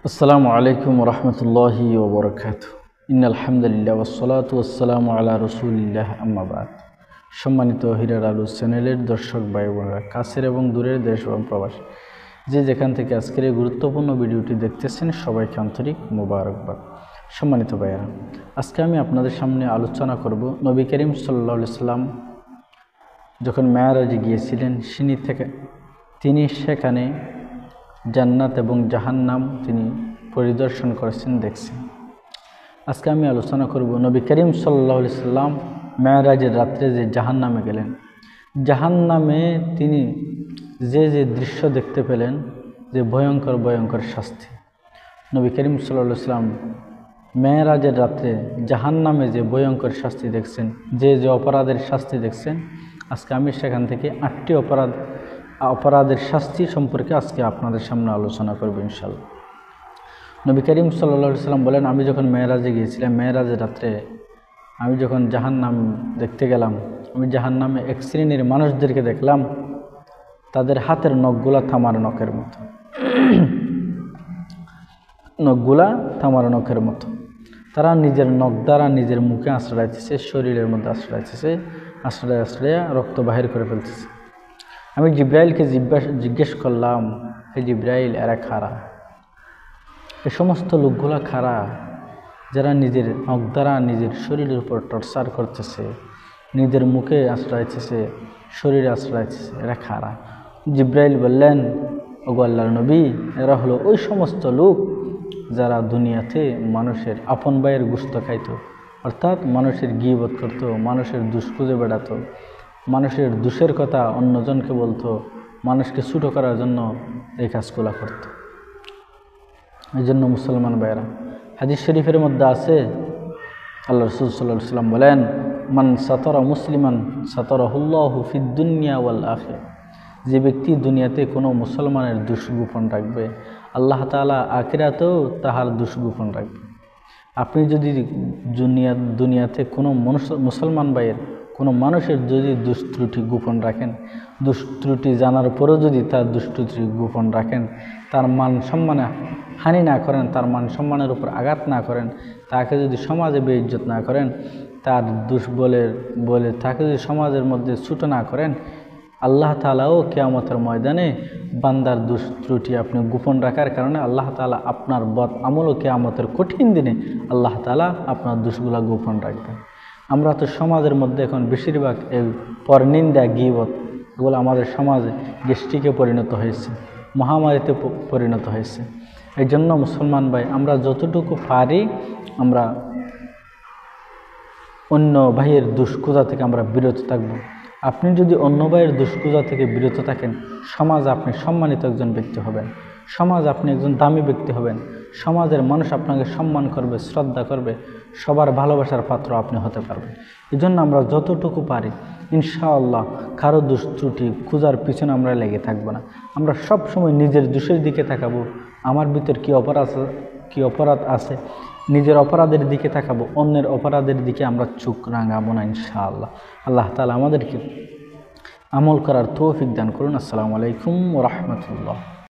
আসসালামু আলাইকুম রহমতুল্লাহি ওবরাকাতুহু। ইন্নাল হামদুলিল্লাহ ওয়াসসালাতু ওয়াসসালামু আলা রাসূলিল্লাহ আম্মা বাদ। সম্মানিত হীরার আলো চ্যানেলের দর্শক ভাই বোনেরা, কাছের এবং দূরের দেশ এবং প্রবাস, যে যেখান থেকে আজকের এই গুরুত্বপূর্ণ ভিডিওটি দেখতেছেন, সবাইকে আন্তরিক মোবারকবাদ। সম্মানিত ভাইয়েরা, আজকে আমি আপনাদের সামনে আলোচনা করব নবী করিম সাল্লাল্লাহু আলাইহি সাল্লাম যখন মেরাজে গিয়েছিলেন, তিনি সেখানে জান্নাত এবং জাহান্নাম তিনি পরিদর্শন করেছেন, দেখছেন। আজকে আমি আলোচনা করব নবী করিম সাল্লাল্লাহু আলাইহি সাল্লাম মেরাজের রাত্রে যে জাহান্নামে গেলেন, জাহান্নামে তিনি যে দৃশ্য দেখতে পেলেন, যে ভয়ঙ্কর ভয়ঙ্কর শাস্তি। নবী করিম সাল্লাল্লাহু আলাইহি সাল্লাম মেরাজের রাত্রে জাহান্নামে যে ভয়ঙ্কর শাস্তি দেখছেন, যে অপরাধের শাস্তি দেখছেন, আজকে আমি সেখান থেকে 8টি অপরাধের শাস্তি সম্পর্কে আজকে আপনাদের সামনে আলোচনা করব ইনশাআল্লাহ। নবী করিম সাল্লাল্লাহু আলাইহি সাল্লাম বলেন, আমি যখন মেরাজে গিয়েছিলাম, মেরাজের রাত্রে আমি যখন জাহান্নাম দেখতে গেলাম, আমি জাহান্নামে এক শ্রেণীর মানুষদেরকে দেখলাম, তাদের হাতের নখগুলা তামার নখের মতো, নখগুলা তামার নখের মতো। তারা নিজের নখ দ্বারা নিজের মুখে আশ্রয়াইতেছে, শরীরের মধ্যে আশ্রয়াইতেছে, আশ্রয়া রক্ত বাহির করে ফেলতেছে। আমি জিব্রাইলকে জিজ্ঞেস করলাম, হে জিব্রাইল, এরা খারা? এ সমস্ত লোকগুলা খারা যারা নিজের নখ দ্বারা নিজের শরীরের উপর টর্চার করতেছে, নিজের মুখে আশ্রয়াইতেছে, শরীরে আশ্রয়াইতেছে, এরা খারা? জিব্রাইল বললেন, ওগো আল্লাহর নবী, এরা হলো ওই সমস্ত লোক যারা দুনিয়াতে মানুষের আপন ভাইয়ের গোশত খাইত, অর্থাৎ মানুষের গীবত করত, মানুষের দুষ খুঁজে বেড়াতো, মানুষের দোষের কথা অন্যজনকে বলতো, মানুষকে ছোটো করার জন্য এই কাজগুলো করত। এই জন্য মুসলমান ভাইয়েরা, হাদিস শরীফের মধ্যে আছে, আল্লাহ রাসূল সাল্লাল্লাহু আলাইহি ওয়াসাল্লাম বলেন, মান সাতারা মুসলিমান সাতারাহুল্লাহু ফিদ দুনিয়া ওয়াল আখিরাহ। যে ব্যক্তি দুনিয়াতে কোনো মুসলমানের দোষ গোপন রাখবে, আল্লাহ তাআলা আখিরাতেও তাহার দোষ গোপন রাখবে। আপনি যদি দুনিয়াতে কোনো মুসলমান ভাইয়ের, কোনো মানুষের যদি দুষ্ত্রুটি গোপন রাখেন, দুষ্ত্রুটি জানার পরেও যদি তার দুষ্ত্রুটি গোপন রাখেন, তার মান সম্মানে হানি না করেন, তার মান সম্মানের উপর আঘাত না করেন, তাকে যদি সমাজে বেইজ্জত না করেন, তার দোষ বলে তাকে যদি সমাজের মধ্যে ছুটো না করেন, আল্লাহ তাআলাও কিয়ামতের ময়দানে বান্দার দুষ্ত্রুটি আপনি গোপন রাখার কারণে আল্লাহ তাআলা আপনার বদ আমল ও কিয়ামতের কঠিন দিনে আল্লাহ তাআলা আপনার দোষগুলা গোপন রাখবেন। আমরা তো সমাজের মধ্যে এখন বেশিরভাগ এই পরনিন্দা, গীবত, এগুলো আমাদের সমাজে গোষ্ঠীকে পরিণত হয়েছে, মহামারীতে পরিণত হয়েছে। এই জন্য মুসলমান ভাই, আমরা যতটুকু পারি আমরা অন্য ভাইয়ের দুষ্কৃতা থেকে আমরা বিরত থাকব। আপনি যদি অন্য ভাইয়ের দুষ্কৃতা থেকে বিরত থাকেন, সমাজ আপনি সম্মানিত একজন ব্যক্তি হবেন, সমাজ আপনি একজন দামি ব্যক্তি হবেন, সমাজের মানুষ আপনাকে সম্মান করবে, শ্রদ্ধা করবে, সবার ভালোবাসার পাত্র আপনি হতে পারবেন। এই জন্য আমরা যতটুকু পারি ইনশাআল্লাহ কারো দুষ্ত্রুটি খোঁজার পিছনে আমরা লেগে থাকবো না। আমরা সব সময় নিজের দোষের দিকে তাকাবো, আমার ভিতর কি অপরাধ আছে, নিজের অপরাধের দিকে তাকাবো, অন্যের অপরাধের দিকে আমরা চোখ রাঙাবো না ইনশাআল্লাহ। আল্লাহ তাআলা আমাদেরকে আমল করার তৌফিক দান করুন। আসসালামু আলাইকুম ওয়া রাহমাতুল্লাহ।